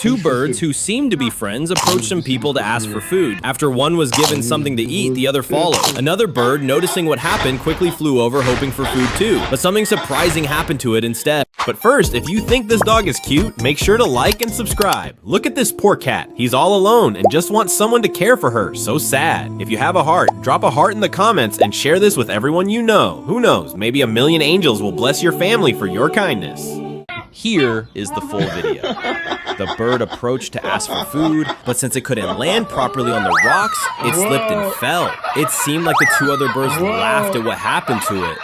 Two birds who seemed to be friends approached some people to ask for food. After one was given something to eat, the other followed. Another bird, noticing what happened, quickly flew over hoping for food too, but something surprising happened to it instead. But first, if you think this dog is cute, make sure to like and subscribe. Look at this poor cat. He's all alone and just wants someone to care for her. So sad. If you have a heart, drop a heart in the comments and share this with everyone you know. Who knows, maybe a million angels will bless your family for your kindness. Here is the full video. The bird approached to ask for food, but since it couldn't land properly on the rocks, it slipped and fell. It seemed like the two other birds laughed at what happened to it,